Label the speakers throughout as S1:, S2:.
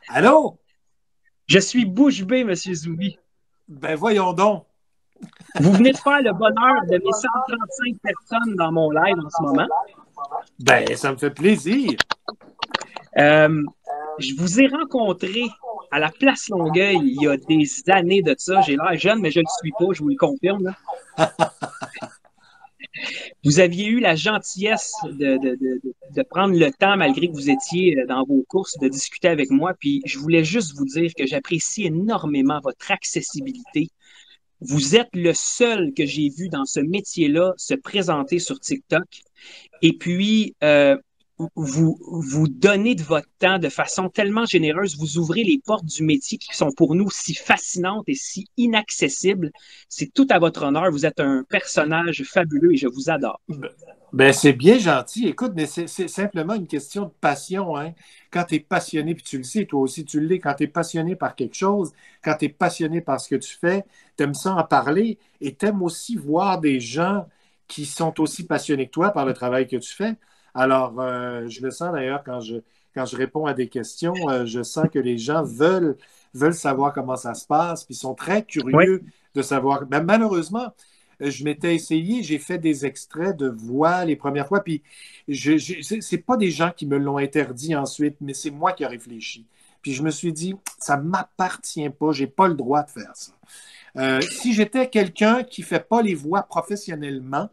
S1: Allô?
S2: Je suis bouche bée, Monsieur Zoubi.
S1: Ben voyons donc.
S2: Vous venez de faire le bonheur de mes 135 personnes dans mon live en ce moment.
S1: Ben, ça me fait plaisir.
S2: Euh, je vous ai rencontré à la Place Longueuil il y a des années de ça. J'ai l'air jeune, mais je ne le suis pas, je vous le confirme. Là. Vous aviez eu la gentillesse de prendre le temps, malgré que vous étiez dans vos courses, de discuter avec moi. Puis je voulais juste vous dire que j'apprécie énormément votre accessibilité. Vous êtes le seul que j'ai vu dans ce métier-là se présenter sur TikTok. Et puis, vous donnez de votre temps de façon tellement généreuse. Vous ouvrez les portes du métier qui sont pour nous si fascinantes et si inaccessibles. C'est tout à votre honneur. Vous êtes un personnage fabuleux et je vous adore.
S1: Ben, c'est bien gentil. Écoute, mais c'est simplement une question de passion, hein. Quand tu es passionné, puis tu le sais, toi aussi tu l'es, quand tu es passionné par quelque chose, quand tu es passionné par ce que tu fais, tu aimes ça en parler et tu aimes aussi voir des gens qui sont aussi passionnés que toi par le travail que tu fais. Alors, je le sens d'ailleurs quand je réponds à des questions, je sens que les gens veulent savoir comment ça se passe, puis sont très
S2: Oui.
S1: curieux de savoir. Ben, malheureusement, je m'étais essayé, j'ai fait des extraits de voix les premières fois, puis c'est pas des gens qui me l'ont interdit ensuite, mais c'est moi qui ai réfléchi. Puis je me suis dit, ça m'appartient pas, j'ai pas le droit de faire ça. Si j'étais quelqu'un qui fait pas les voix professionnellement,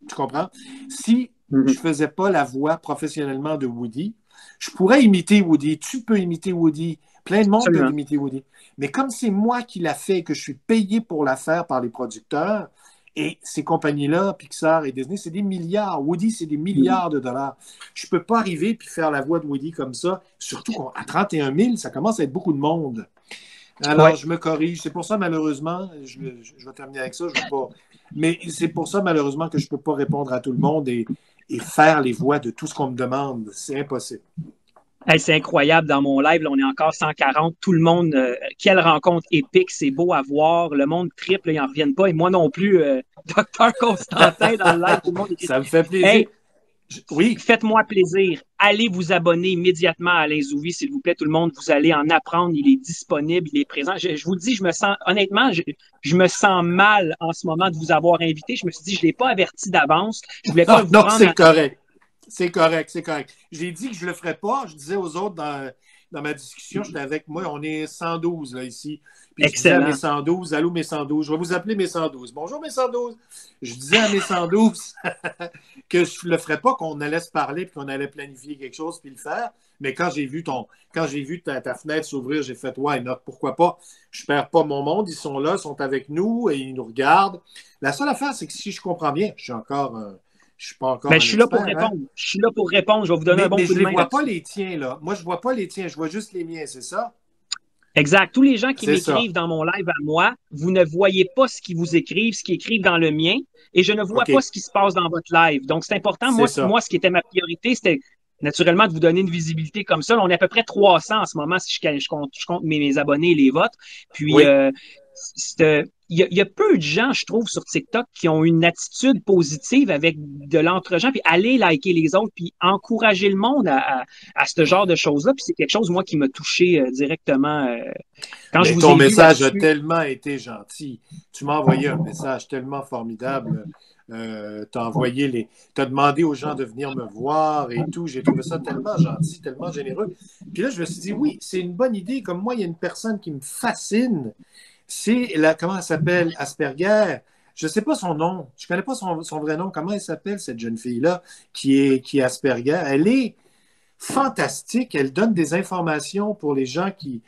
S1: tu comprends? Si je faisais pas la voix professionnellement de Woody, je pourrais imiter Woody, tu peux imiter Woody, plein de monde peut
S2: Absolument.
S1: imiter Woody. Mais comme c'est moi qui l'a fait, que je suis payé pour la faire par les producteurs, et ces compagnies-là, Pixar et Disney, c'est des milliards. Woody, c'est des milliards de dollars. Je ne peux pas arriver puis faire la voix de Woody comme ça, surtout qu'à 31 000, ça commence à être beaucoup de monde. Alors,
S2: Ouais.
S1: je me corrige. C'est pour ça, malheureusement, je vais terminer avec ça, je veux pas. Mais c'est pour ça, malheureusement, que je ne peux pas répondre à tout le monde et faire les voix de tout ce qu'on me demande. C'est impossible.
S2: Hey, c'est incroyable dans mon live. Là, on est encore 140. Tout le monde, quelle rencontre épique. C'est beau à voir. Le monde triple, ils n'en reviennent pas. Et moi non plus, Docteur Constantin dans le live, tout le monde écrit.
S1: Ça me fait plaisir.
S2: Hey,
S1: Oui.
S2: faites-moi plaisir. Allez vous abonner immédiatement à Alain Zouvi, s'il vous plaît, tout le monde. Vous allez en apprendre. Il est disponible, il est présent. Je vous le dis, je me sens, honnêtement, je me sens mal en ce moment de vous avoir invité. Je me suis dit, je ne l'ai pas averti d'avance. Je voulais pas
S1: Ah,
S2: vous
S1: non,
S2: prendre
S1: c'est
S2: à...
S1: correct. C'est correct, c'est correct. J'ai dit que je ne le ferais pas. Je disais aux autres dans ma discussion, j'étais avec moi, on est 112 là, ici. Puis je disais à mes
S2: Excellent.
S1: 112, allô mes 112, je vais vous appeler mes 112. Bonjour mes 112. Je disais à mes 112 que je ne le ferais pas, qu'on allait se parler, puis qu'on allait planifier quelque chose, puis le faire. Mais quand j'ai vu ta fenêtre s'ouvrir, j'ai fait, ouais, non, pourquoi pas? Je ne perds pas mon monde, ils sont là, ils sont avec nous et ils nous regardent. La seule affaire, c'est que si je comprends bien, je suis pas encore
S2: Ben,
S1: un
S2: je suis là pour
S1: expert, hein?
S2: répondre. Je suis là pour répondre. Je vais vous donner un bon
S1: Mais
S2: coup
S1: je
S2: de
S1: les
S2: main
S1: vois pas
S2: là-dessus.
S1: les tiens, là. Moi, je vois pas les tiens, je vois juste les miens, c'est ça?
S2: Exact. Tous les gens qui
S1: C'est ça.
S2: m'écrivent dans mon live à moi, vous ne voyez pas ce qu'ils vous écrivent, ce qu'ils écrivent dans le mien, et je ne vois pas
S1: OK.
S2: ce qui se passe dans votre live. Donc, c'est important.
S1: C'est ça.
S2: Moi, ce qui était ma priorité, c'était naturellement de vous donner une visibilité comme ça. On est à peu près 300 en ce moment si je compte mes abonnés et les votes. Puis,
S1: Oui.
S2: il y a peu de gens, je trouve, sur TikTok qui ont une attitude positive avec de l'entre-gens, puis aller liker les autres, puis encourager le monde à ce genre de choses-là. Puis c'est quelque chose, moi, qui m'a touché directement quand je
S1: Mais
S2: vous
S1: ton
S2: ai vu
S1: message a
S2: là-dessus.
S1: tellement été gentil. Tu m'as envoyé un message tellement formidable. T'as demandé aux gens de venir me voir et tout. J'ai trouvé ça tellement gentil, tellement généreux. Puis là, je me suis dit, oui, c'est une bonne idée. Comme moi, il y a une personne qui me fascine. C'est comment elle s'appelle? Asperger. Je ne sais pas son nom. Je ne connais pas son vrai nom. Comment elle s'appelle, cette jeune fille-là, qui est Asperger? Elle est fantastique. Elle donne des informations pour les gens qui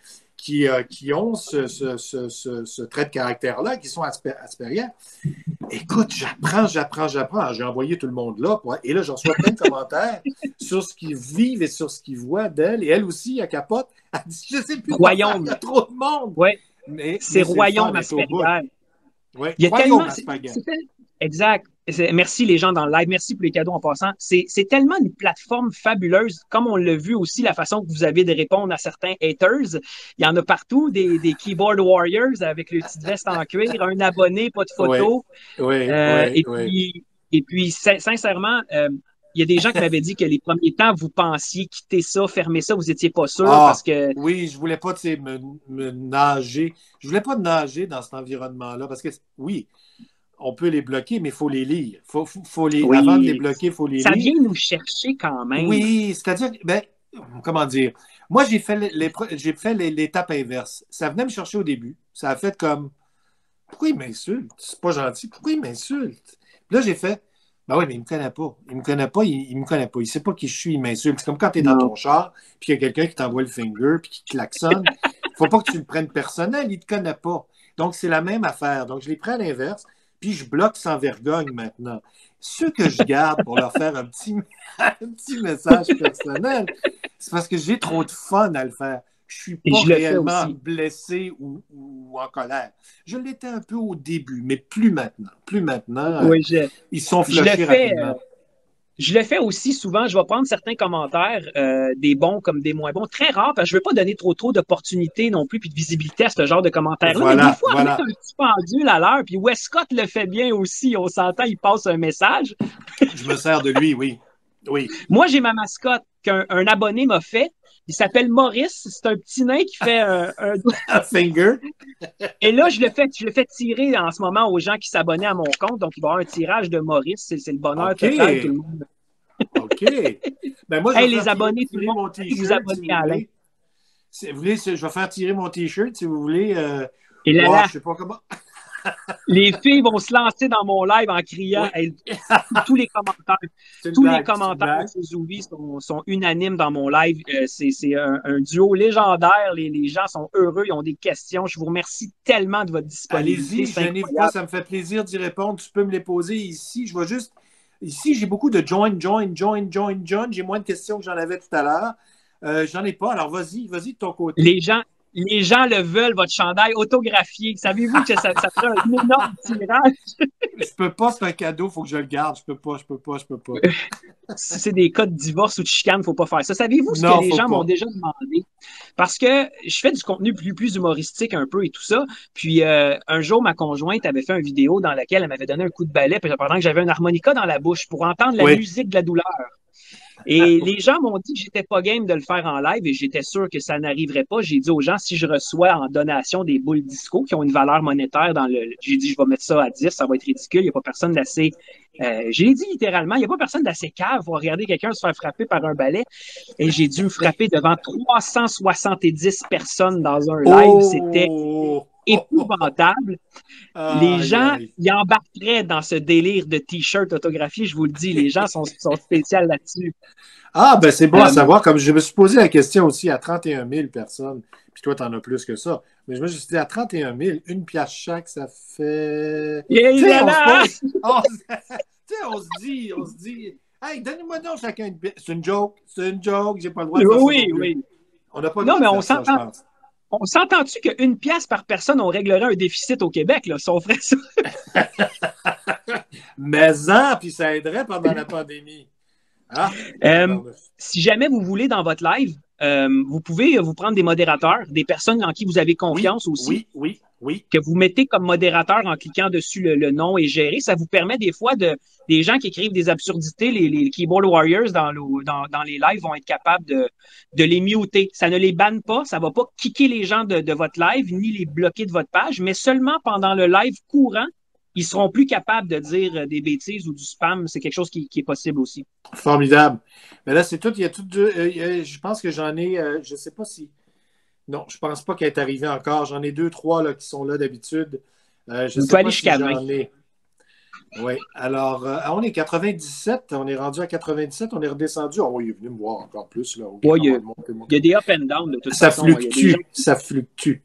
S1: ont ce trait de caractère-là, qui sont Asperger. Écoute, j'apprends. J'ai envoyé tout le monde là. Et là, j'en reçois plein de commentaires sur ce qu'ils vivent et sur ce qu'ils voient d'elle. Et elle aussi, elle capote. Elle dit, je ne sais plus quoi faire, il y
S2: Royaume.
S1: a trop de monde.
S2: Ouais, c'est
S1: Mais c'est le fun
S2: Royaume
S1: d'être au bout.
S2: Asperger.
S1: Oui,
S2: Il y a
S1: royaume
S2: tellement.
S1: Asperger.
S2: Exact. Merci les gens dans le live. Merci pour les cadeaux en passant. C'est tellement une plateforme fabuleuse, comme on l'a vu aussi, la façon que vous avez de répondre à certains haters. Il y en a partout, des keyboard warriors avec le petite veste en cuir, un abonné, pas de
S1: Oui,
S2: photo.
S1: oui,
S2: Euh,
S1: oui,
S2: et
S1: oui.
S2: puis, sincèrement, il y a des gens qui m'avaient dit que les premiers temps, vous pensiez quitter ça, fermer ça, vous n'étiez pas sûr
S1: Ah,
S2: parce que.
S1: oui, je voulais pas, tu sais, me nager. Je voulais pas nager dans cet environnement-là parce que, oui, on peut les bloquer, mais il faut les lire. Avant de les
S2: Oui,
S1: bloquer, il faut les
S2: ça
S1: lire.
S2: vient nous chercher quand même.
S1: Oui, c'est-à-dire, ben, comment dire? Moi, j'ai fait l'étape inverse. Ça venait me chercher au début. Ça a fait comme, pourquoi il m'insulte? C'est pas gentil. Pourquoi il m'insulte? Puis là, j'ai fait, ben oui, mais il me connaît pas. Il me connaît pas, il me connaît pas. Il sait pas qui je suis, il m'insulte. C'est comme quand tu es dans
S2: Non.
S1: ton char, puis il y a quelqu'un qui t'envoie le finger, puis qui klaxonne. Faut pas que tu le prennes personnel, il te connaît pas. Donc, c'est la même affaire. Donc, je les prends à l'inverse, puis je bloque sans vergogne maintenant. Ceux que je garde pour leur faire un petit message personnel, c'est parce que j'ai trop de fun à le faire. Je suis
S2: Et
S1: pas
S2: je le fais
S1: réellement
S2: aussi.
S1: blessé ou en colère. Je l'étais un peu au début, mais plus maintenant. Plus maintenant,
S2: Oui,
S1: ils sont
S2: je le
S1: flushés
S2: fais.
S1: rapidement.
S2: Je le fais aussi souvent. Je vais prendre certains commentaires, des bons comme des moins bons. Très rare, parce que je veux pas donner trop d'opportunités non plus, puis de visibilité à ce genre de commentaires-là. Mais des
S1: Voilà,
S2: fois, remettre
S1: voilà.
S2: un petit pendule à l'heure, puis Westcott le fait bien aussi. On s'entend, il passe un message.
S1: Je me sers de lui, oui. Oui.
S2: Moi, j'ai ma mascotte qu'un un abonné m'a fait. Il s'appelle Maurice. C'est un petit nain qui fait
S1: Un finger.
S2: Et là, je le fais tirer en ce moment aux gens qui s'abonnaient à mon compte. Donc, il va y avoir un tirage de Maurice. C'est le bonheur
S1: OK.
S2: total. Tout le monde.
S1: OK. Ben moi, je
S2: Hey,
S1: vais faire
S2: les abonnés, tout le
S1: tirer
S2: monde,
S1: mon
S2: allez vous
S1: T-shirt, si
S2: abonner
S1: vous
S2: à Alain.
S1: voulez. Si vous voulez, je vais faire tirer mon T-shirt, si vous voulez.
S2: Et là,
S1: Wow,
S2: là,
S1: je sais pas comment.
S2: les filles vont se lancer dans mon live en criant.
S1: Oui,
S2: Hey, tous les commentaires,
S1: c'est une
S2: tous les
S1: blague. C'est une
S2: commentaires de
S1: blague.
S2: Suzuki sont unanimes dans mon live. C'est un duo légendaire. Les gens sont heureux, ils ont des questions. Je vous remercie tellement de votre disponibilité.
S1: Allez-y,
S2: C'est
S1: gênez-vous pas,
S2: incroyable.
S1: ça me fait plaisir d'y répondre. Tu peux me les poser ici. Je vais juste. Ici, j'ai beaucoup de join. J'ai moins de questions que j'en avais tout à l'heure. J'en ai pas. Alors, vas-y de ton côté.
S2: Les gens, les gens le veulent, votre chandail autographié. Savez-vous que ça ferait un énorme tirage?
S1: Je peux pas, c'est un cadeau, il faut que je le garde. Je peux pas.
S2: Si c'est des cas de divorce ou de chicane, faut pas faire ça. Savez-vous ce que
S1: Non,
S2: les
S1: faut
S2: gens m'ont
S1: pas.
S2: déjà demandé? Parce que je fais du contenu plus humoristique un peu et tout ça. Puis un jour, ma conjointe avait fait une vidéo dans laquelle elle m'avait donné un coup de balai pendant que j'avais un harmonica dans la bouche pour entendre la
S1: Oui.
S2: musique de la douleur. Et les gens m'ont dit que j'étais pas game de le faire en live et j'étais sûr que ça n'arriverait pas. J'ai dit aux gens, si je reçois en donation des boules disco qui ont une valeur monétaire j'ai dit, je vais mettre ça à 10, ça va être ridicule. Il n'y a pas personne d'assez, j'ai dit littéralement, il n'y a pas personne d'assez cave pour regarder quelqu'un se faire frapper par un balai. Et j'ai dû me frapper devant 370 personnes dans un live. C'était
S1: Oh!
S2: épouvantable. Les
S1: Aïe,
S2: gens,
S1: aïe.
S2: ils embarqueraient dans ce délire de t-shirt autographié, je vous le dis. Les gens sont spéciaux là-dessus.
S1: Ah, ben c'est bon à
S2: Euh,
S1: savoir. Comme je me suis posé la question aussi à 31 000 personnes, puis toi, tu en as plus que ça. Mais je me suis dit, à 31 000, une pièce chaque, ça fait.
S2: Et
S1: Tu sais,
S2: là,
S1: on se
S2: là,
S1: pose. Tu sais, on se dit, hey, donnez-moi donc chacun une pièce. C'est une joke, j'ai pas le droit de faire ça non
S2: oui,
S1: plus.
S2: oui.
S1: On n'a pas le
S2: Non,
S1: droit
S2: mais
S1: de faire ça, je pense.
S2: on s'entend-tu qu'une pièce par personne, on réglerait un déficit au Québec, là, si on ferait ça?
S1: Mais puis ça aiderait pendant la pandémie. Ah,
S2: Euh,
S1: tabarnouche.
S2: si jamais vous voulez dans votre live, vous pouvez vous prendre des modérateurs, des personnes en qui vous avez
S1: Oui,
S2: confiance aussi,
S1: oui.
S2: que vous mettez comme modérateur en cliquant dessus le nom et gérer. Ça vous permet des fois des gens qui écrivent des absurdités, les keyboard warriors dans les lives vont être capables de les muter. Ça ne les banne pas, ça va pas kicker les gens de votre live ni les bloquer de votre page, mais seulement pendant le live courant, ils seront plus capables de dire des bêtises ou du spam. C'est quelque chose qui est possible aussi.
S1: Formidable. Mais là, c'est tout. Il y a tout. Je pense que j'en ai. Je ne sais pas si. Non, je pense pas qu'elle est arrivée encore. J'en ai deux, trois là, qui sont là d'habitude. Je ne
S2: Vous
S1: sais
S2: pouvez
S1: pas
S2: aller
S1: si
S2: jusqu'à 20.
S1: j'en ai. Oui. Alors, on est 97. On est rendu à 97. On est redescendu. Oh, il est venu me voir encore plus. Là. OK,
S2: Ouais,
S1: on va le monter.
S2: il y a des up and down de toute
S1: Ça
S2: façon. Il y a des gens.
S1: fluctue. Ça fluctue.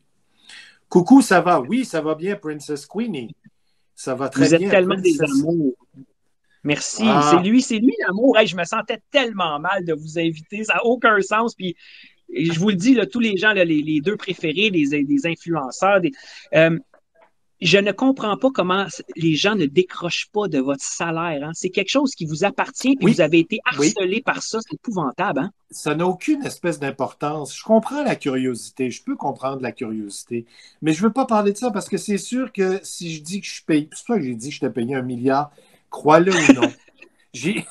S1: Coucou, ça va? Oui, ça va bien, Princess Queenie. Ça va très
S2: Vous êtes
S1: bien,
S2: tellement des
S1: Princess.
S2: amours. Merci.
S1: Ah,
S2: C'est lui l'amour. Hey, je me sentais tellement mal de vous inviter. Ça n'a aucun sens. Puis, je vous le dis, là, tous les gens, là, les deux préférés, les influenceurs, euh, je ne comprends pas comment les gens ne décrochent pas de votre salaire. Hein. C'est quelque chose qui vous appartient, puis vous
S1: oui,
S2: avez été
S1: oui.
S2: harcelé par ça. C'est épouvantable. Hein?
S1: Ça n'a aucune espèce d'importance. Je comprends la curiosité, je peux comprendre la curiosité, mais je ne veux pas parler de ça parce que c'est sûr que si je dis que je paye, c'est pas que j'ai dit que je t'ai payé 1 milliard, crois-le ou non. J'ai,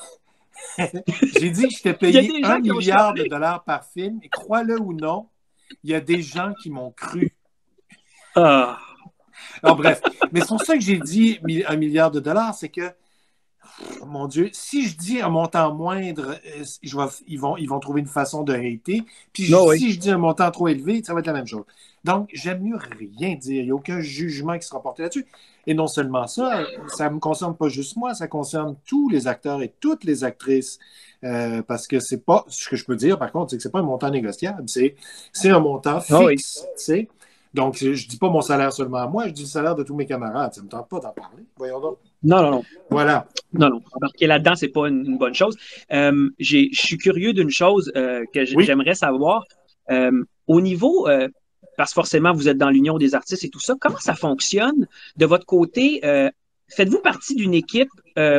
S1: J'ai dit que j'étais
S2: Il y a
S1: payé
S2: des
S1: un
S2: gens qui ont
S1: milliard de
S2: chialé.
S1: dollars par film, et crois-le ou non, il y a des gens qui m'ont cru.
S2: Ah,
S1: Alors bref, mais c'est pour ça que j'ai dit 1 milliard de dollars, c'est que, mon Dieu, si je dis un montant moindre, ils vont trouver une façon de hater. Puis
S2: non, oui.
S1: si je dis un montant trop élevé, ça va être la même chose. Donc, j'aime mieux rien dire. Il n'y a aucun jugement qui sera porté là-dessus. Et non seulement ça, ça ne me concerne pas juste moi, ça concerne tous les acteurs et toutes les actrices. Parce que c'est pas, ce que je peux dire, par contre, c'est que c'est pas un montant négociable. C'est un montant
S2: Ah oui.
S1: fixe, tu sais. Donc, je ne dis pas mon salaire seulement à moi, je dis le salaire de tous mes camarades. Ça ne me tente pas d'en parler. Voyons donc.
S2: Non, non, non.
S1: Voilà.
S2: Non, non. Embarquer là-dedans, c'est pas une bonne chose. Je suis curieux d'une chose que
S1: Oui.
S2: j'aimerais savoir. Au niveau, parce que forcément, vous êtes dans l'Union des artistes et tout ça, comment ça fonctionne de votre côté? Faites-vous partie d'une équipe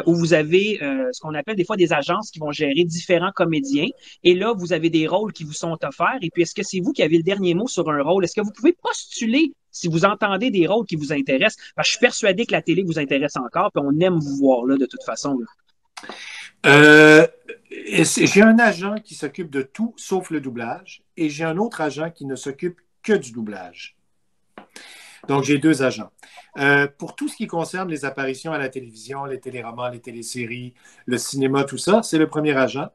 S2: où vous avez ce qu'on appelle des fois des agences qui vont gérer différents comédiens et là, vous avez des rôles qui vous sont offerts et puis est-ce que c'est vous qui avez le dernier mot sur un rôle? Est-ce que vous pouvez postuler si vous entendez des rôles qui vous intéressent? Parce que je suis persuadé que la télé vous intéresse encore puis on aime vous voir là de toute façon. Là.
S1: Euh, j'ai un agent qui s'occupe de tout sauf le doublage et j'ai un autre agent qui ne s'occupe que du doublage. Donc, j'ai deux agents. Pour tout ce qui concerne les apparitions à la télévision, les téléromans, les téléséries, le cinéma, tout ça, c'est le premier agent.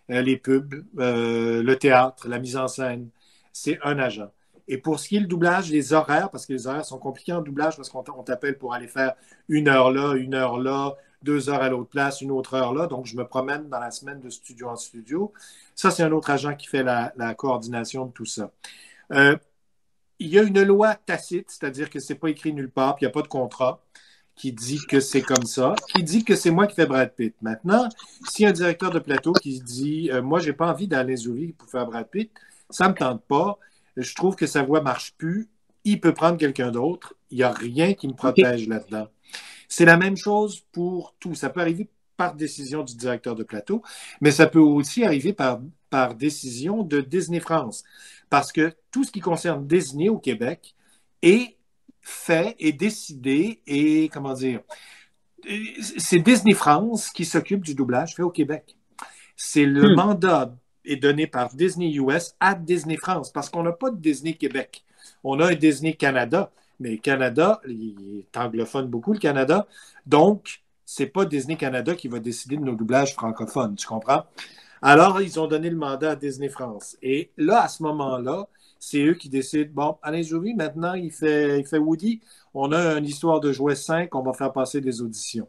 S1: Les pubs, le théâtre, la mise en scène, c'est un agent. Et pour ce qui est le doublage, les horaires, parce que les horaires sont compliqués en doublage, parce qu'on t'appelle pour aller faire 1 heure là, 2 heures à l'autre place, une autre heure là. Donc, je me promène dans la semaine de studio en studio. Ça, c'est un autre agent qui fait la coordination de tout ça. Euh, il y a une loi tacite, c'est-à-dire que c'est pas écrit nulle part, puis il n'y a pas de contrat qui dit que c'est comme ça, qui dit que c'est moi qui fais Brad Pitt. Maintenant, s'il y a un directeur de plateau qui se dit moi, j'ai pas envie d'Alain Zouvi pour faire Brad Pitt, ça me tente pas, je trouve que sa voix marche plus, il peut prendre quelqu'un d'autre, il n'y a rien qui me
S2: OK.
S1: protège là-dedans. C'est la même chose pour tout. Ça peut arriver par décision du directeur de plateau, mais ça peut aussi arriver par décision de Disney France. Parce que tout ce qui concerne Disney au Québec est fait et décidé et, comment dire, c'est Disney France qui s'occupe du doublage fait au Québec. C'est le
S2: Hmm.
S1: mandat est donné par Disney US à Disney France parce qu'on n'a pas de Disney Québec. On a un Disney Canada, mais Canada, il est anglophone beaucoup, le Canada. Donc, c'est pas Disney Canada qui va décider de nos doublages francophones, tu comprends? Alors, ils ont donné le mandat à Disney France. Et là, à ce moment-là, c'est eux qui décident, bon, Alain Jury, maintenant, il fait Woody. On a une histoire de jouet 5, on va faire passer des auditions.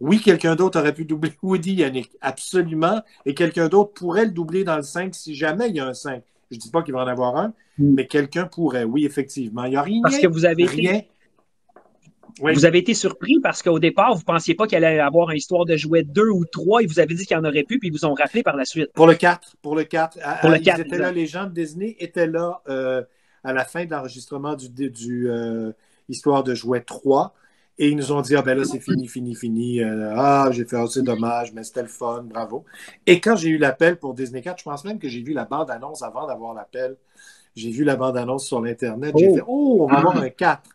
S1: Oui, quelqu'un d'autre aurait pu doubler Woody, Yannick, absolument. Et quelqu'un d'autre pourrait le doubler dans le 5 si jamais il y a un 5. Je ne dis pas qu'il va en avoir un,
S2: Hmm.
S1: mais quelqu'un pourrait, oui, effectivement. Il n'y a
S2: Parce
S1: rien,
S2: que
S1: rien.
S2: vous
S1: Oui,
S2: avez été surpris parce qu'au départ, vous ne pensiez pas qu'il allait avoir une histoire de jouet 2 ou 3. Ils vous avaient dit qu'il y en aurait plus, puis ils vous ont rappelé par la suite.
S1: pour le 4, pour le 4.
S2: Pour le
S1: Ils
S2: 4,
S1: étaient là,
S2: exact.
S1: les gens de Disney étaient là à la fin de l'enregistrement du Histoire de jouet 3. Et ils nous ont dit, ah ben là, c'est fini, fini, fini. J'ai fait, c'est dommage, mais c'était le fun, bravo. Et quand j'ai eu l'appel pour Disney 4, je pense même que j'ai vu la bande-annonce avant d'avoir l'appel. J'ai vu la bande-annonce sur l'Internet. J'ai fait,
S2: Oh.
S1: oh, on va avoir un 4.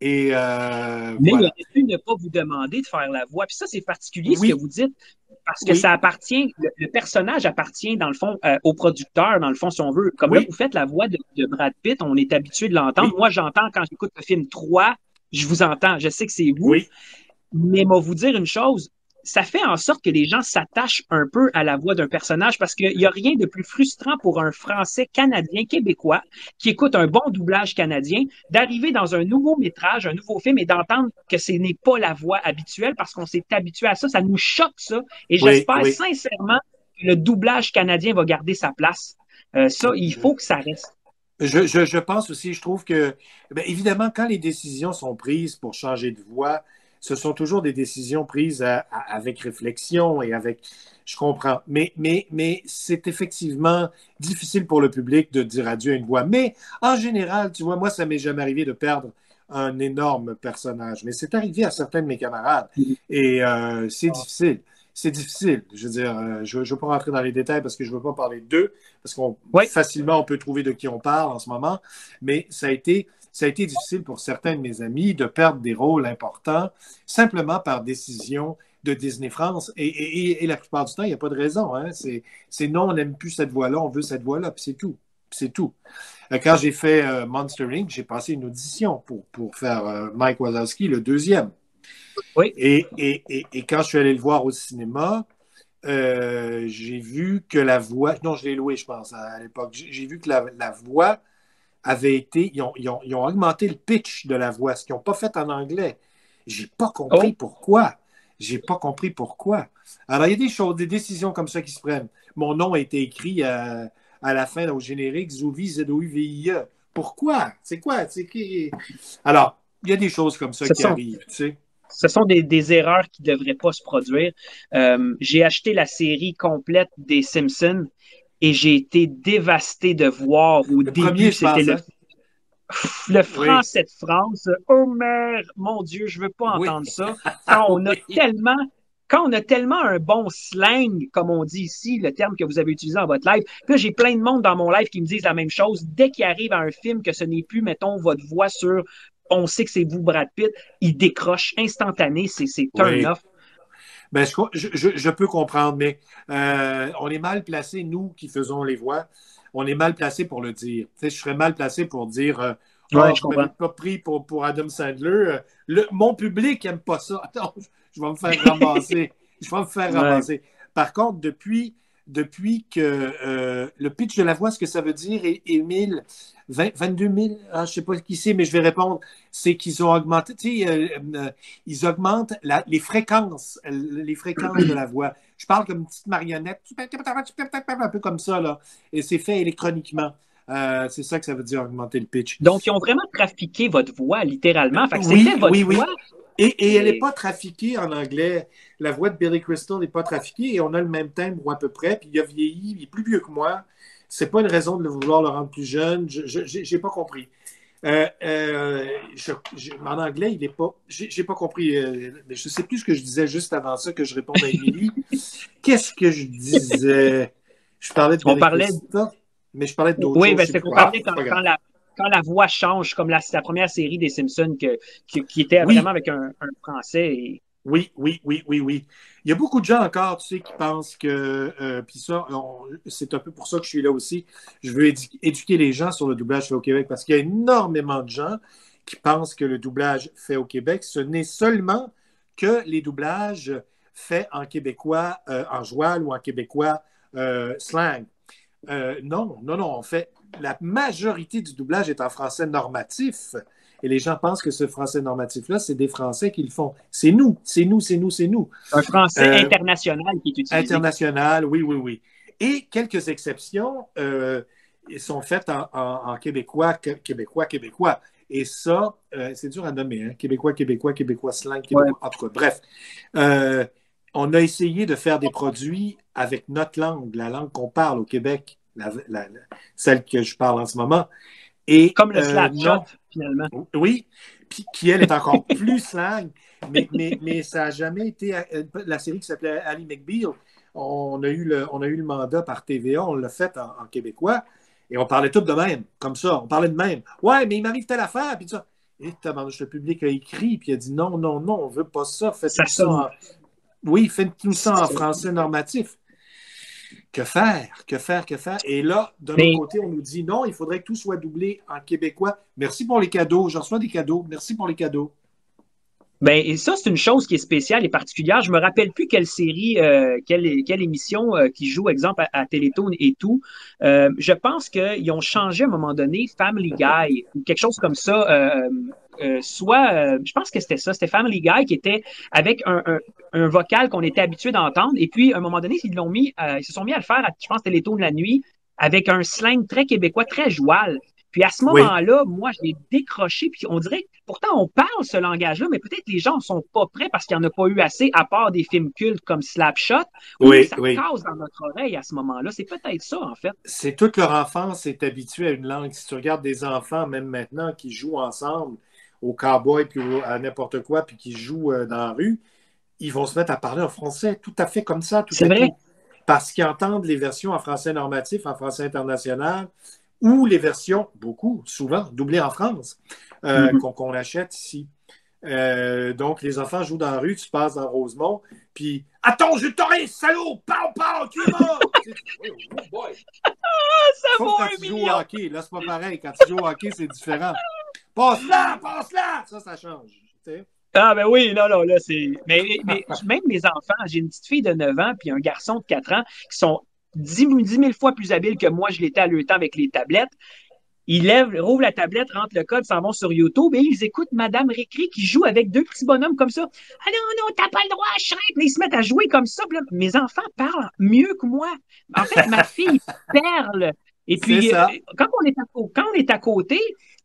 S1: Et
S2: Mais il
S1: voilà.
S2: aurait pu ne pas vous demander de faire la voix. Puis ça, c'est particulier ce que
S1: Oui,
S2: vous dites, parce que
S1: oui,
S2: ça appartient, le personnage appartient, dans le fond, au producteur, dans le fond, si on veut. Comme là,
S1: oui,
S2: vous faites la voix de Brad Pitt, on est habitué de l'entendre.
S1: oui,
S2: Moi, j'entends quand j'écoute le film 3, je vous entends, je sais que c'est vous,
S1: oui.
S2: mais moi, vous dire une chose, ça fait en sorte que les gens s'attachent un peu à la voix d'un personnage parce qu'il n'y a rien de plus frustrant pour un Français canadien, québécois, qui écoute un bon doublage canadien, d'arriver dans un nouveau métrage, un nouveau film et d'entendre que ce n'est pas la voix habituelle parce qu'on s'est habitué à ça. Ça nous choque, ça. Et
S1: Oui,
S2: j'espère
S1: oui.
S2: sincèrement que le doublage canadien va garder sa place. Ça, il faut que ça reste.
S1: Je pense aussi, je trouve que, bien, évidemment, quand les décisions sont prises pour changer de voix, ce sont toujours des décisions prises avec réflexion et avec, je comprends, mais c'est effectivement difficile pour le public de dire adieu à une voix. Mais en général, tu vois, moi, ça m'est jamais arrivé de perdre un énorme personnage, mais c'est arrivé à certains de mes camarades et c'est difficile. C'est difficile. Je veux dire, je ne veux pas rentrer dans les détails parce que je ne veux pas parler d'eux, parce qu'on
S2: Oui,
S1: facilement on peut trouver de qui on parle en ce moment, mais ça a été difficile pour certains de mes amis de perdre des rôles importants simplement par décision de Disney France. Et la plupart du temps, il n'y a pas de raison. Hein. C'est non, on n'aime plus cette voix-là, on veut cette voix-là, puis c'est tout. C'est tout. Quand j'ai fait Monster Inc., j'ai passé une audition pour faire Mike Wazowski, le deuxième.
S2: Oui.
S1: Et quand je suis allé le voir au cinéma, j'ai vu que la voix... Non, je l'ai loué, je pense, à l'époque. J'ai vu que la voix avait été... Ils ont augmenté le pitch de la voix, ce qu'ils n'ont pas fait en anglais. J'ai pas compris
S2: Oh,
S1: pourquoi. J'ai pas compris pourquoi. Alors, il y a des choses, des décisions comme ça qui se prennent. Mon nom a été écrit à la fin, au générique, Zouvi, Z-O-U-V-I-E. Pourquoi? C'est quoi? Alors, il y a des choses comme ça
S2: ce
S1: qui
S2: sont,
S1: arrivent, tu sais.
S2: ce sont des erreurs qui ne devraient pas se produire. J'ai acheté la série complète des Simpsons et j'ai été dévasté de voir au
S1: Le premier,
S2: début,
S1: je
S2: c'était
S1: pense, hein?
S2: le
S1: Oui,
S2: français de France. Oh mère, mon Dieu, je veux pas
S1: oui,
S2: entendre ça. Quand on a
S1: oui.
S2: tellement, quand on a tellement un bon slang, comme on dit ici, le terme que vous avez utilisé dans votre live, puis là, j'ai plein de monde dans mon live qui me disent la même chose. Dès qu'il arrive à un film que ce n'est plus, mettons, votre voix sur on sait que c'est vous, Brad Pitt, il décroche instantané, c'est turn
S1: Oui.
S2: off.
S1: Ben, je peux comprendre, mais on est mal placé, nous qui faisons les voix, on est mal placé pour le dire. Tu sais, je serais mal placé pour dire
S2: Ouais,
S1: oh,
S2: je
S1: vous m'avez
S2: comprends.
S1: pas pris pour Adam Sandler. Mon public n'aime pas ça. Attends, je vais me faire ramasser. Je vais me faire
S2: Ouais.
S1: ramasser. Par contre, depuis que le pitch de la voix, ce que ça veut dire, Émile, 22 000, je ne sais pas qui c'est, mais je vais répondre, c'est qu'ils ont augmenté, tu sais, ils augmentent les fréquences de la voix. Je parle comme une petite marionnette, un peu comme ça, là. Et c'est fait électroniquement. C'est ça que ça veut dire augmenter le pitch.
S2: Donc, ils ont vraiment trafiqué votre voix, littéralement. Fait que c'était
S1: Oui,
S2: votre
S1: oui,
S2: voix.
S1: oui. Et elle n'est
S2: Et
S1: pas trafiquée en anglais. La voix de Billy Crystal n'est pas trafiquée et on a le même timbre ou à peu près. Puis il a vieilli, il est plus vieux que moi. C'est pas une raison de vouloir le rendre plus jeune. Je n'ai pas compris. En anglais, il n'est pas. J'ai pas compris. Mais je ne sais plus ce que je disais juste avant ça que je réponde à Émilie. Qu'est-ce que je disais? Je parlais de
S2: on
S1: Billy
S2: parlait.
S1: Crystal, mais je parlais d'autres
S2: Oui,
S1: choses.
S2: ben,
S1: Je sais
S2: c'est
S1: plus
S2: qu'on
S1: quoi. Ah,
S2: parlait
S1: c'est pas grave.
S2: quand la voix change, comme c'est la première série des Simpsons qui était vraiment
S1: Oui,
S2: avec un français. Et...
S1: oui, oui, oui, oui, oui. Il y a beaucoup de gens encore, tu sais, qui pensent que, puis ça, c'est un peu pour ça que je suis là aussi. Je veux éduquer les gens sur le doublage fait au Québec parce qu'il y a énormément de gens qui pensent que le doublage fait au Québec, ce n'est seulement que les doublages faits en québécois, en joual ou en québécois slang. Non, non, non. En fait, la majorité du doublage est en français normatif. Et les gens pensent que ce français normatif-là, c'est des Français qui le font. C'est nous, c'est nous, c'est nous, c'est nous.
S2: Un français
S1: Euh,
S2: international qui est utilisé.
S1: International, oui, oui, oui. Et quelques exceptions sont faites en québécois, québécois, québécois. Et ça, c'est dur à nommer, hein? Québécois, québécois, québécois slang,
S2: Ouais.
S1: québécois. En tout cas, bref. Euh, on a essayé de faire des produits avec notre langue, la langue qu'on parle au Québec, celle que je parle en ce moment. Et
S2: Comme le slapshot,
S1: non,
S2: finalement.
S1: oui, puis qui elle est encore plus slang, mais ça n'a jamais été la série qui s'appelait Ali McBeal. On a eu le mandat par TVA, on l'a fait en québécois, et on parlait tout de même, comme ça, on parlait de même. Ouais, mais il m'arrive telle affaire, puis ça. Et le public a écrit, puis il a dit non, non, non, on veut pas ça,
S2: Ça
S1: faites-nous ça
S2: sonne.
S1: Oui, faites-nous ça en français normatif. Que faire? Que faire? Que faire? Et là, de l'autre
S2: Mais
S1: côté, on nous dit non, il faudrait que tout soit doublé en québécois. Merci pour les cadeaux. Je reçois des cadeaux. Merci pour les cadeaux.
S2: ben, et ça, c'est une chose qui est spéciale et particulière. Je me rappelle plus quelle série, quelle émission qui joue, exemple, à Télétoon et tout. Je pense qu'ils ont changé à un moment donné Family Guy ou quelque chose comme ça. Je pense que c'était ça, c'était Family Guy qui était avec un vocal qu'on était habitué d'entendre. Et puis, à un moment donné, ils se sont mis à le faire, je pense, Télétoon de la nuit, avec un slang très québécois, très joual. Puis à ce
S1: Oui,
S2: moment-là, moi, j'ai décroché, puis on dirait, pourtant, on parle ce langage-là, mais peut-être les gens ne sont pas prêts parce qu'il n'y en a pas eu assez, à part des films cultes comme Slapshot, où
S1: oui,
S2: ça
S1: oui.
S2: casse dans notre oreille à ce moment-là. C'est peut-être ça, en fait.
S1: C'est toute leur enfance est habituée à une langue. Si tu regardes des enfants, même maintenant, qui jouent ensemble au cowboy puis à n'importe quoi, puis qui jouent dans la rue, ils vont se mettre à parler en français tout à fait comme ça, tout
S2: C'est
S1: à
S2: vrai.
S1: coup. Parce qu'ils entendent les versions en français normatif, en français international, ou les versions, beaucoup, souvent, doublées en France,
S2: Mhm.
S1: qu'on achète ici. Donc, les enfants jouent dans la rue, tu passes dans Rosemont, puis attends, je t'aurai, salaud! Pow, pow, tu es mort! Oh boy!
S2: Ça
S1: Sauf
S2: vaut
S1: quand
S2: un
S1: tu joues au
S2: million!
S1: hockey. Là, c'est pas pareil. Quand tu joues au hockey, c'est différent. Passe-la! Passe-la! Ça change. Tu sais.
S2: Ah, ben oui, non, non, là, c'est. Mais même mes enfants, j'ai une petite fille de 9 ans puis un garçon de 4 ans qui sont 10 000 fois plus habiles que moi, je l'étais à leur temps avec les tablettes. Ils lèvent, rouvrent la tablette, rentrent le code, s'en vont sur YouTube et ils écoutent Madame Récré qui joue avec deux petits bonhommes comme ça. Ah non, non, t'as pas le droit à Shrek. Ils se mettent à jouer comme ça. Là, mes enfants parlent mieux que moi. En fait, ma fille perle. Et
S1: C'est
S2: puis,
S1: ça.
S2: quand on est à côté,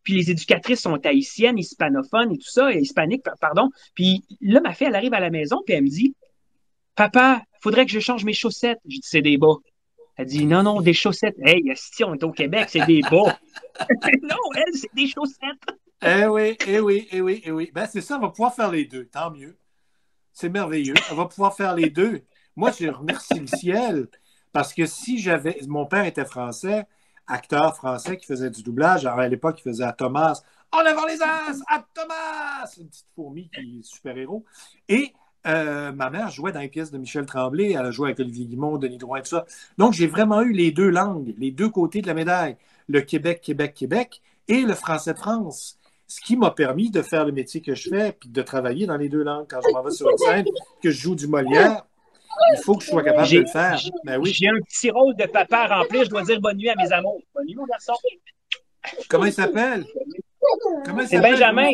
S2: puis les éducatrices sont haïtiennes, hispanophones et tout ça, et hispaniques, pardon. Puis là, ma fille, elle arrive à la maison, puis elle me dit, Papa, faudrait que je change mes chaussettes. Je dis, c'est des bas. Elle dit, non, non, des chaussettes. Hey, si on est au Québec, c'est des bas. Non, elle, c'est des chaussettes.
S1: Eh oui, eh oui, eh oui, eh oui. Ben, c'est ça, on va pouvoir faire les deux. Tant mieux. C'est merveilleux. On va pouvoir faire les deux. Moi, je remercie le ciel parce que si j'avais. Mon père était français, acteur français qui faisait du doublage. Alors, à l'époque, il faisait à Thomas. En avant les as! À Thomas! Une petite fourmi qui est super-héros. Et ma mère jouait dans les pièces de Michel Tremblay. Elle a joué avec Olivier Guimond, Denis Drouin, tout ça. Donc, j'ai vraiment eu les deux langues, les deux côtés de la médaille. Le Québec, Québec, Québec et le français de France. Ce qui m'a permis de faire le métier que je fais puis de travailler dans les deux langues. Quand je m'en vais sur une scène, que je joue du Molière, il faut que je sois capable de le faire. Ben oui.
S2: J'ai un petit rôle de papa à remplir. Je dois dire bonne nuit à mes amours. Bonne nuit, mon garçon.
S1: Comment il s'appelle? Comment il
S2: C'est
S1: s'appelle?
S2: Benjamin.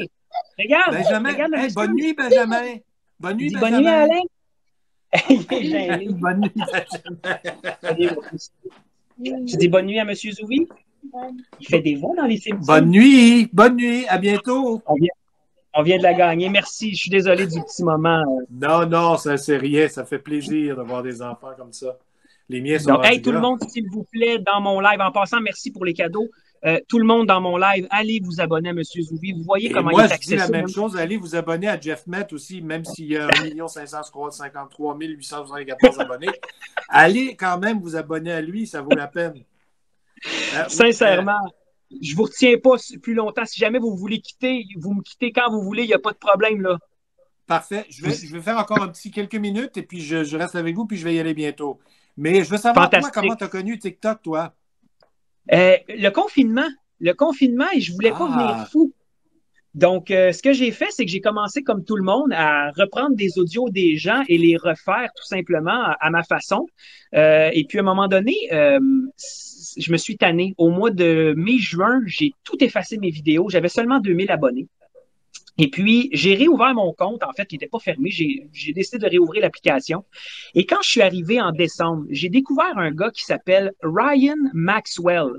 S2: Regarde,
S1: Benjamin.
S2: regarde le
S1: Hey,
S2: monsieur.
S1: bonne nuit, Benjamin. Bonne nuit,
S2: Dis bonne nuit à
S1: Benjamin.
S2: Alain. Il est gêné.
S1: Bonne nuit, Benjamin.
S2: Je dis bonne nuit à monsieur Zouvi. Il fait des voix dans les films.
S1: Bonne nuit. Bonne nuit. À bientôt.
S2: On vient de la gagner. Merci. Je suis désolé du petit moment.
S1: Non, non, ça c'est rien. Ça fait plaisir d'avoir des enfants comme ça. Les miens sont
S2: Donc,
S1: rendus
S2: hey, tout le
S1: grands.
S2: monde, s'il vous plaît, dans mon live, en passant, merci pour les cadeaux. Tout le monde dans mon live, allez vous abonner à M. Zouvi. Vous voyez
S1: Et
S2: comment
S1: moi,
S2: il est
S1: je dis la
S2: accessible.
S1: même chose. Allez vous abonner à Jeff Met aussi, même s'il y a 1 553 874 abonnés. Allez quand même vous abonner à lui, ça vaut la peine.
S2: Sincèrement, je vous retiens pas plus longtemps. Si jamais vous voulez quitter, vous me quittez quand vous voulez, il n'y a pas de problème, là.
S1: Parfait. Je vais faire encore un petit quelques minutes et puis je reste avec vous puis je vais y aller bientôt. Mais je veux savoir, toi, comment tu as connu TikTok, toi?
S2: Le confinement, et je voulais pas venir fou. Donc, ce que j'ai fait, c'est que j'ai commencé, comme tout le monde, à reprendre des audios des gens et les refaire tout simplement à ma façon. Et puis, à un moment donné, je me suis tanné. Au mois de mai-juin, j'ai tout effacé mes vidéos. J'avais seulement 2000 abonnés. Et puis, j'ai réouvert mon compte, en fait, qui n'était pas fermé. J'ai décidé de réouvrir l'application. Et quand je suis arrivé en décembre, j'ai découvert un gars qui s'appelle Ryan Maxwell.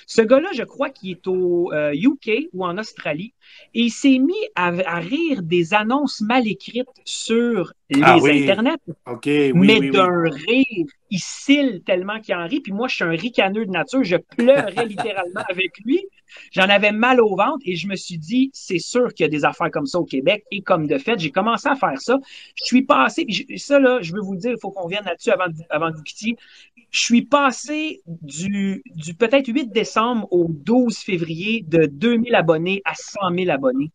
S2: Ce gars-là, je crois qu'il est au UK ou en Australie. Et il s'est mis à rire des annonces mal écrites sur les internets.
S1: Okay,
S2: mais d'un rire. Il cille tellement qu'il en rit. Puis moi, je suis un ricaneux de nature. Je pleurais littéralement avec lui. J'en avais mal au ventre et je me suis dit, c'est sûr qu'il y a des affaires comme ça au Québec. Et comme de fait, j'ai commencé à faire ça. Je suis passé, ça là, je veux vous le dire, il faut qu'on vienne là-dessus avant que vous quittiez. Je suis passé du peut-être 8 décembre au 12 février de 2000 abonnés à 100 000 abonnés.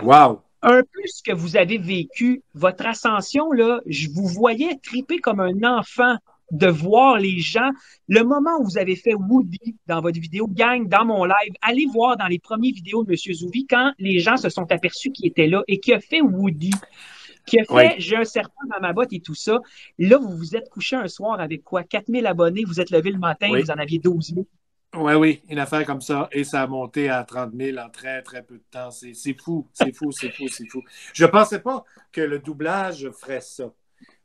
S1: Wow!
S2: Un peu ce que vous avez vécu, votre ascension, là, je vous voyais triper comme un enfant de voir les gens. Le moment où vous avez fait Woody dans votre vidéo, gang, dans mon live, allez voir dans les premières vidéos de M. Zouvi quand les gens se sont aperçus qu'il était là et qu'il a fait Woody, qui a fait J'ai un serpent dans ma botte et tout ça. Là, vous vous êtes couché un soir avec quoi? 4000 abonnés, vous êtes levé le matin, vous en aviez 12 000.
S1: Oui, une affaire comme ça. Et ça a monté à 30 000 en très, très peu de temps. C'est fou, c'est fou, c'est fou, c'est fou. Je ne pensais pas que le doublage ferait ça.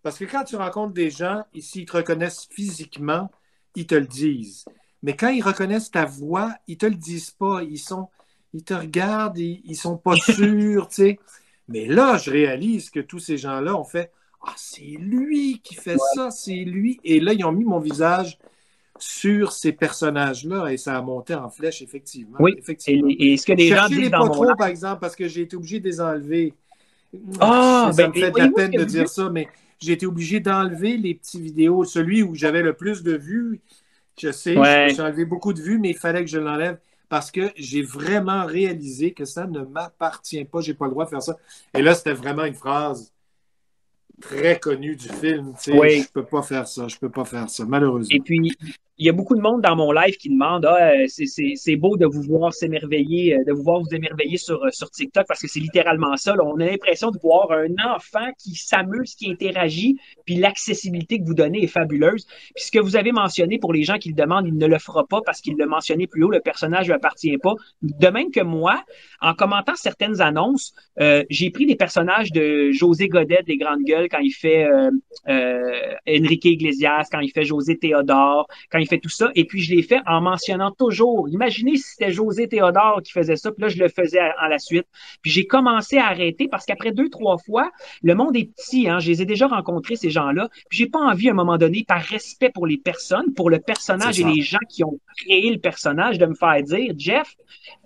S1: Parce que quand tu rencontres des gens, s'ils te reconnaissent physiquement, ils te le disent. Mais quand ils reconnaissent ta voix, ils ne te le disent pas. Ils te regardent, ils ne sont pas sûrs, tu sais. Mais là, je réalise que tous ces gens-là ont fait « Ah, c'est lui qui fait ça, c'est lui. » Et là, ils ont mis mon visage sur ces personnages-là et ça a monté en flèche, effectivement.
S2: Oui,
S1: effectivement.
S2: Et ce que les gens disent dans mon
S1: trop, par exemple, parce que j'ai été obligé de les enlever.
S2: Ça
S1: me fait de la peine de dire ça, mais j'ai été obligé d'enlever les petites vidéos. Celui où j'avais le plus de vues, je sais, je me suis enlevé beaucoup de vues, mais il fallait que je l'enlève parce que j'ai vraiment réalisé que ça ne m'appartient pas, j'ai pas le droit de faire ça. Et là, c'était vraiment une phrase très connue du film, tu sais,
S2: Oui.
S1: je peux pas faire ça, je peux pas faire ça,
S2: Et
S1: malheureusement.
S2: puis, il y a beaucoup de monde dans mon live qui demande c'est beau de vous voir s'émerveiller, de vous voir vous émerveiller sur TikTok parce que c'est littéralement ça. Là. On a l'impression de voir un enfant qui s'amuse, qui interagit, puis l'accessibilité que vous donnez est fabuleuse. Puis ce que vous avez mentionné pour les gens qui le demandent, il ne le fera pas parce qu'il l'a mentionné plus haut, le personnage ne lui appartient pas. De même que moi, en commentant certaines annonces, j'ai pris des personnages de José Godet des Grandes Gueules quand il fait Enrique Iglesias, quand il fait José Théodore, quand il fait tout ça. Et puis, je l'ai fait en mentionnant toujours. Imaginez si c'était José Théodore qui faisait ça, puis là, je le faisais en la suite. Puis, j'ai commencé à arrêter parce qu'après 2, 3 fois, le monde est petit, hein. Je les ai déjà rencontrés, ces gens-là. Puis, j'ai pas envie, à un moment donné, par respect pour les personnes, pour le
S1: C'est
S2: personnage et
S1: ça.
S2: les gens qui ont créé le personnage, de me faire dire, Jeff,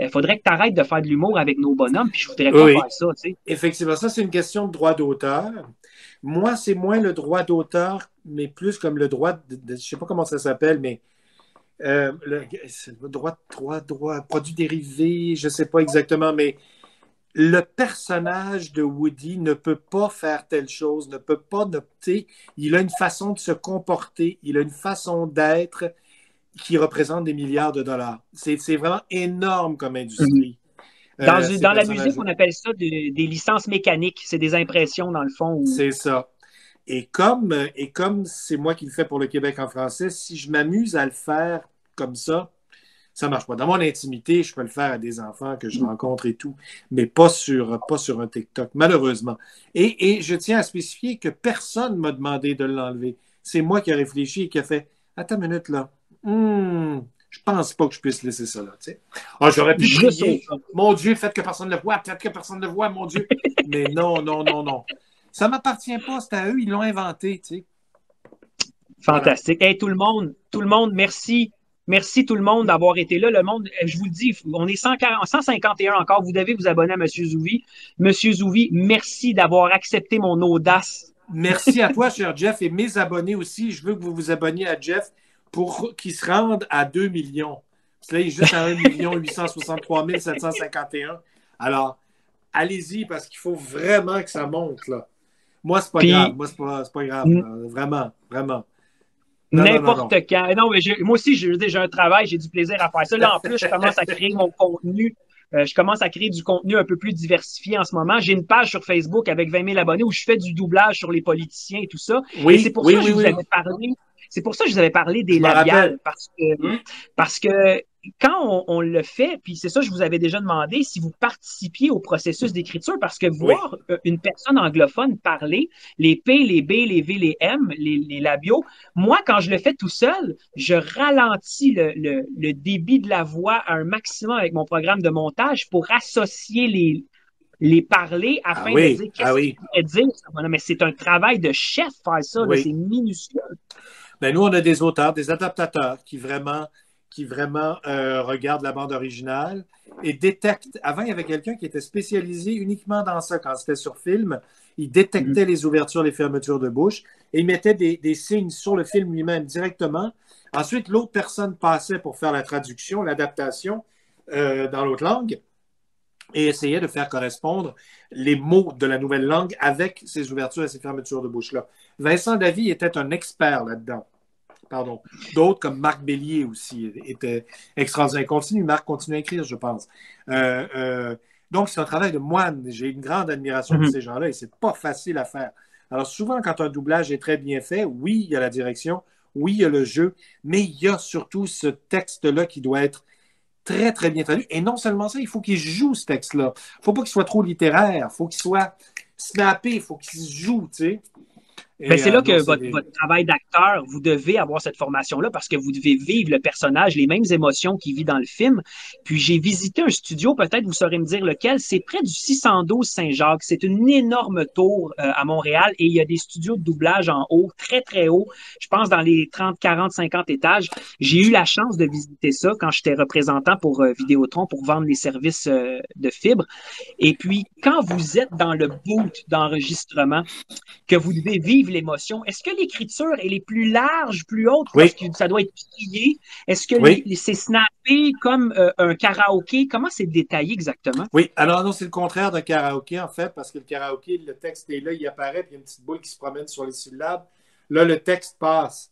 S2: il faudrait que tu arrêtes de faire de l'humour avec nos bonhommes, puis je voudrais pas
S1: Oui,
S2: faire ça, tu sais.
S1: effectivement, ça, c'est une question de droit d'auteur. Moi, c'est moins le droit d'auteur, mais plus comme le droit je sais pas comment ça s'appelle, mais le droit, produit dérivé, je sais pas exactement, mais le personnage de Woody ne peut pas faire telle chose, ne peut pas, tu sais, il a une façon de se comporter, il a une façon d'être qui représente des milliards de dollars. C'est vraiment énorme comme
S2: Mhm.
S1: industrie, ces
S2: Dans la musique,
S1: personnages-là.
S2: on appelle ça des licences mécaniques. C'est des impressions, dans le fond.
S1: C'est ça. Et comme c'est moi qui le fais pour le Québec en français, si je m'amuse à le faire comme ça marche pas. Dans mon intimité, je peux le faire à des enfants que je rencontre et tout, mais pas sur un TikTok, malheureusement. Et je tiens à spécifier que personne ne m'a demandé de l'enlever. C'est moi qui ai réfléchi et qui a fait attends une minute là. Je pense pas que je puisse laisser ça là. Tu sais. Ah, j'aurais pu
S2: Juste au
S1: prier. Mon Dieu, faites que personne ne le voit, faites que personne ne le voit, mon Dieu. Mais non, non, non, non. Ça ne m'appartient pas, c'est à eux, ils l'ont inventé, tu sais. Voilà.
S2: Fantastique. Hey, tout le monde, merci. Merci tout le monde d'avoir été là. Le monde, je vous le dis, on est 140, 151 encore. Vous devez vous abonner à Monsieur Zouvi. Monsieur Zouvi, merci d'avoir accepté mon audace.
S1: Merci à toi, cher Jeff, et mes abonnés aussi. Je veux que vous vous abonniez à Jeff pour qu'il se rende à 2 millions. Parce que là, il est juste à 1 863 751. Alors, allez-y parce qu'il faut vraiment que ça monte, là. Moi, c'est pas grave.
S2: Puis,
S1: Moi, c'est pas grave. Vraiment, vraiment. Non, non, non,
S2: n'importe
S1: non.
S2: quand. Non, mais moi aussi, j'ai un travail, j'ai du plaisir à faire ça. Là, en plus, je commence à créer mon contenu. Je commence à créer du contenu un peu plus diversifié en ce moment. J'ai une page sur Facebook avec 20 000 abonnés où je fais du doublage sur les politiciens et tout ça. Et c'est
S1: Oui,
S2: pour
S1: oui,
S2: ça que
S1: oui,
S2: je vous
S1: oui.
S2: avais parlé. C'est pour ça que je vous avais parlé des
S1: Je me
S2: labiales,
S1: rappelle.
S2: parce que quand on le fait, puis c'est ça que je vous avais déjà demandé, si vous participiez au processus d'écriture, parce que
S1: Oui.
S2: voir une personne anglophone parler, les P, les B, les V, les M, les labiaux, moi, quand je le fais tout seul, je ralentis le débit de la voix à un maximum avec mon programme de montage pour associer les parler
S1: Ah
S2: afin de
S1: oui,
S2: dire
S1: ah
S2: qu'est-ce qu'il
S1: oui,
S2: pourrait dire. Non, mais c'est un travail de chef faire ça, là,
S1: oui.
S2: c'est minutieux.
S1: Ben, nous, on a des auteurs, des adaptateurs qui vraiment regardent la bande originale et détectent. Avant, il y avait quelqu'un qui était spécialisé uniquement dans ça quand c'était sur film. Il détectait les ouvertures, les fermetures de bouche et il mettait des signes sur le film lui-même directement. Ensuite, l'autre personne passait pour faire la traduction, l'adaptation dans l'autre langue et essayait de faire correspondre les mots de la nouvelle langue avec ces ouvertures et ces fermetures de bouche-là. Vincent Davy était un expert là-dedans. Pardon. D'autres, comme Marc Bélier aussi, étaient extraordinaires. Marc continue à écrire, je pense. Donc, c'est un travail de moine. J'ai une grande admiration pour
S2: Mhm.
S1: ces gens-là et c'est pas facile à faire. Alors, souvent, quand un doublage est très bien fait, oui, il y a la direction, oui, il y a le jeu, mais il y a surtout ce texte-là qui doit être très, très bien traduit. Et non seulement ça, il faut qu'il joue ce texte-là. Il ne faut pas qu'il soit trop littéraire. Il faut qu'il soit snappé. Il faut qu'il se joue, tu sais.
S2: Ben,
S1: Et
S2: c'est là
S1: non,
S2: que
S1: c'est des...
S2: votre travail d'acteur, vous devez avoir cette formation-là parce que vous devez vivre le personnage, les mêmes émotions qu'il vit dans le film. Puis j'ai visité un studio, peut-être vous saurez me dire lequel, c'est près du 612 Saint-Jacques. C'est une énorme tour à Montréal et il y a des studios de doublage en haut, très très haut. Je pense dans les 30, 40, 50 étages. J'ai eu la chance de visiter ça quand j'étais représentant pour Vidéotron pour vendre les services de fibre. Et puis quand vous êtes dans le boot d'enregistrement, que vous devez vivre vivre l'émotion. Est-ce que l'écriture, elle est plus large, plus haute,
S1: Oui,
S2: parce que ça doit être plié? Est-ce que
S1: oui,
S2: c'est snappé comme un karaoké? Comment c'est détaillé exactement?
S1: oui. Alors non, c'est le contraire d'un karaoké, en fait, parce que le karaoké, le texte est là, il apparaît, puis il y a une petite boule qui se promène sur les syllabes. Là, le texte passe.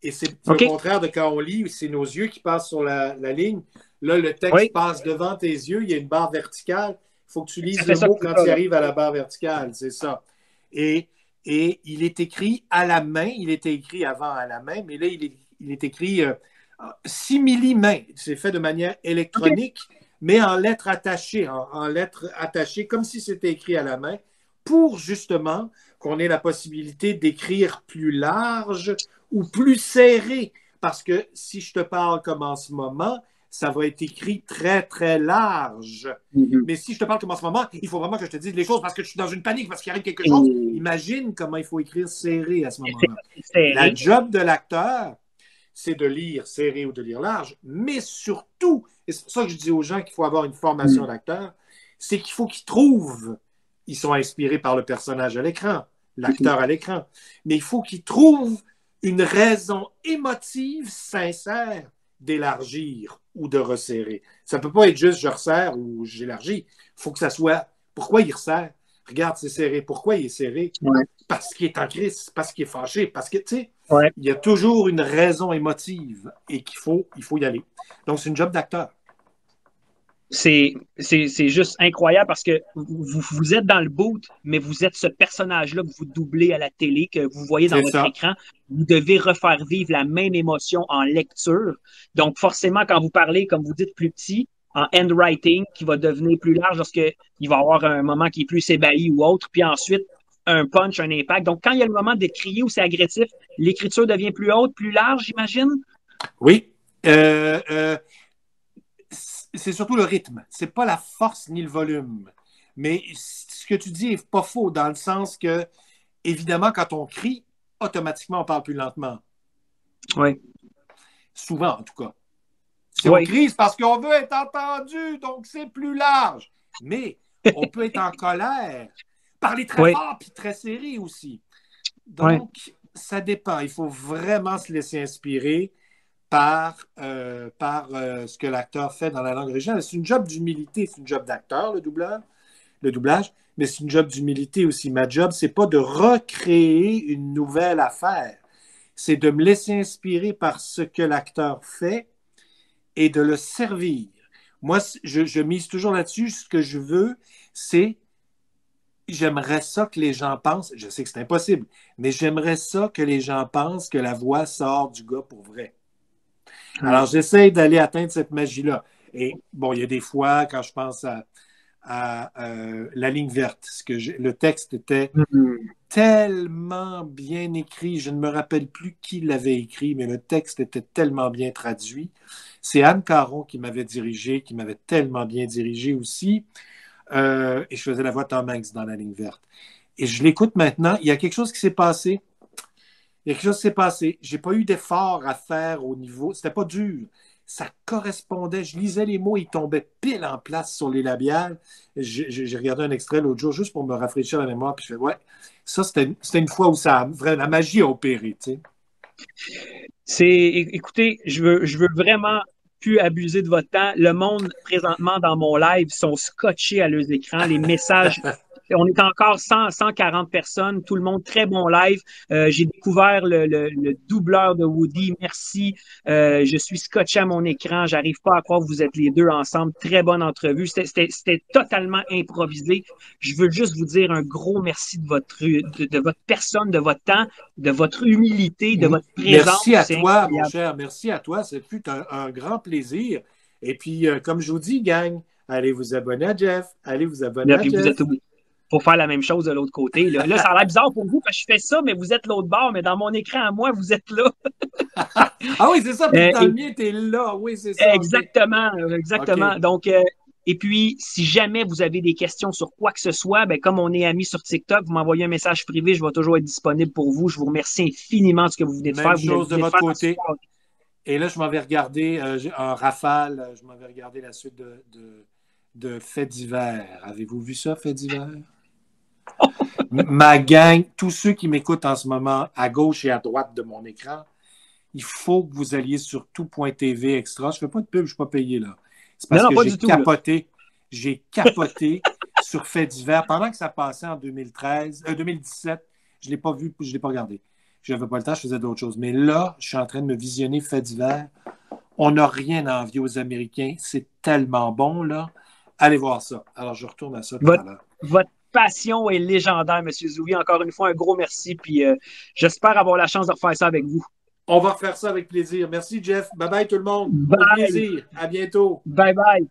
S1: Et c'est le
S2: OK?
S1: contraire de quand on lit, c'est nos yeux qui passent sur la ligne. Là, le texte
S2: Oui,
S1: passe devant tes yeux, il y a une barre verticale. Il faut que tu
S2: ça
S1: lises
S2: fait
S1: le
S2: ça que
S1: mot
S2: c'est
S1: quand
S2: ça,
S1: il
S2: là.
S1: arrive à la barre verticale, c'est ça. Et, et il est écrit à la main, il était écrit avant à la main, mais là, il est écrit simili-main. C'est fait de manière
S2: OK.
S1: électronique, mais en lettres attachées, en lettres attachées, comme si c'était écrit à la main, pour justement qu'on ait la possibilité d'écrire plus large ou plus serré. Parce que si je te parle comme en ce moment, ça va être écrit très, très large.
S2: Mhm.
S1: Mais si je te parle comme en ce moment, il faut vraiment que je te dise les choses parce que je suis dans une panique, parce qu'il arrive quelque chose.
S2: Et
S1: Imagine comment il faut écrire serré à ce moment-là.
S2: c'est
S1: La
S2: serré.
S1: job de l'acteur, c'est de lire serré ou de lire large, mais surtout, et c'est pour ça que je dis aux gens qu'il faut avoir une formation
S2: Mhm.
S1: d'acteur, c'est qu'il faut qu'ils trouvent, ils sont inspirés par le personnage à l'écran, l'acteur à l'écran, mais il faut qu'ils trouvent une raison émotive sincère d'élargir ou de resserrer. Ça ne peut pas être juste je resserre ou j'élargis. Il faut que ça soit pourquoi il resserre. Regarde, c'est serré. Pourquoi il est serré?
S2: Ouais,
S1: Parce qu'il est en crise, parce qu'il est fâché, parce que, tu sais,
S2: ouais.
S1: il y a toujours une raison émotive et il faut y aller. Donc, c'est une job d'acteur.
S2: C'est juste incroyable parce que vous êtes dans le boot, mais vous êtes ce personnage-là que vous doublez à la télé, que vous voyez dans
S1: C'est
S2: votre
S1: ça.
S2: écran. Vous devez refaire vivre la même émotion en lecture. Donc, forcément, quand vous parlez, comme vous dites, plus petit, en handwriting, qui va devenir plus large lorsqu'il va y avoir un moment qui est plus ébahi ou autre, puis ensuite, un punch, un impact. Donc, quand il y a le moment de crier ou c'est agressif, l'écriture devient plus haute, plus large, j'imagine?
S1: Oui. C'est surtout le rythme. C'est pas la force ni le volume. Mais ce que tu dis est pas faux dans le sens que, évidemment, quand on crie, automatiquement, on parle plus lentement.
S2: Oui.
S1: Souvent, en tout cas. Si on
S2: Oui.
S1: crie, c'est parce qu'on veut être entendu, donc c'est plus large. Mais on peut être en colère, parler très
S2: Oui.
S1: fort puis très serré aussi.
S2: Oui.
S1: Donc, ça dépend. Il faut vraiment se laisser inspirer par ce que l'acteur fait dans la langue originale. C'est une job d'humilité, c'est une job d'acteur, le doublage, mais c'est une job d'humilité aussi. Ma job, c'est pas de recréer une nouvelle affaire. C'est de me laisser inspirer par ce que l'acteur fait et de le servir. Moi, je mise toujours là-dessus. Ce que je veux, c'est j'aimerais ça que les gens pensent, je sais que c'est impossible, mais j'aimerais ça que les gens pensent que la voix sort du gars pour vrai. Alors,
S2: Oui.
S1: j'essaie d'aller atteindre cette magie-là. Et bon, il y a des fois, quand je pense à La ligne verte, le texte était
S2: Mhm.
S1: tellement bien écrit, je ne me rappelle plus qui l'avait écrit, mais le texte était tellement bien traduit. C'est Anne Caron qui m'avait dirigé, qui m'avait tellement bien dirigé aussi. Et je faisais la voix de Tom Hanks dans La ligne verte. Et je l'écoute maintenant. Il y a quelque chose qui s'est passé. Il y a quelque chose qui s'est passé. J'ai pas eu d'effort à faire au niveau. C'était pas dur. Ça correspondait. Je lisais les mots, ils tombaient pile en place sur les labiales. J'ai regardé un extrait l'autre jour juste pour me rafraîchir la mémoire. Puis je fais, ouais, ça, c'était une fois où la magie a opéré. Tu sais.
S2: Écoutez, je veux vraiment plus abuser de votre temps. Le monde, présentement, dans mon live, sont scotchés à leurs écrans. Les messages, on est encore 140 personnes, tout le monde, très bon live. J'ai découvert le doubleur de Woody. Merci. Je suis scotché à mon écran. J'arrive pas à croire que vous êtes les deux ensemble. Très bonne entrevue. C'était totalement improvisé. Je veux juste vous dire un gros merci de votre personne, de votre temps, de votre humilité, de votre
S1: Merci
S2: présence.
S1: à
S2: C'est
S1: toi, mon
S2: incroyable.
S1: cher. Merci à toi. C'est fut un grand plaisir. Et puis, comme je vous dis, gang, allez vous abonner à Jeff. Allez vous abonner
S2: Là,
S1: à
S2: puis vous
S1: Jeff.
S2: êtes pour faire la même chose de l'autre côté. Là, ça a l'air bizarre pour vous parce que je fais ça, mais vous êtes l'autre bord, mais dans mon écran à moi, vous êtes là.
S1: Ah oui, c'est ça. Puis dans le
S2: Et
S1: mien, t'es là. Oui, c'est ça. OK.
S2: exactement,
S1: OK.
S2: exactement. Donc, et puis, si jamais vous avez des questions sur quoi que ce soit, ben, comme on est amis sur TikTok, vous m'envoyez un message privé, je vais toujours être disponible pour vous. Je vous remercie infiniment de ce que vous venez de
S1: Même
S2: faire. Vous
S1: chose de
S2: venez de
S1: votre
S2: faire ma
S1: côté.
S2: soirée.
S1: Et là, je m'en vais regarder en rafale, je m'en vais regarder la suite de Faits divers. Avez-vous vu ça, Faits divers? Ma gang, tous ceux qui m'écoutent en ce moment, à gauche et à droite de mon écran, il faut que vous alliez sur tout.tv extra. Je ne fais pas de pub, je ne suis pas payé là. C'est
S2: Non,
S1: parce
S2: non,
S1: que
S2: pas du tout, là.
S1: j'ai capoté sur Faits divers. Pendant que ça passait en 2017, je ne l'ai pas vu, je ne l'ai pas regardé. Je n'avais pas le temps, je faisais d'autres choses. Mais là, je suis en train de me visionner Faits divers. On n'a rien à envier aux Américains. C'est tellement bon, là. Allez voir ça. Alors, je retourne à ça tout à
S2: Votre,
S1: l'heure.
S2: votre passion est légendaire, Monsieur Zouvi. Encore une fois, un gros merci. Puis j'espère avoir la chance de refaire ça avec vous.
S1: On va refaire ça avec plaisir. Merci, Jeff. Bye bye, tout le monde. Au
S2: Bye,
S1: plaisir. À bientôt.
S2: bye, bye.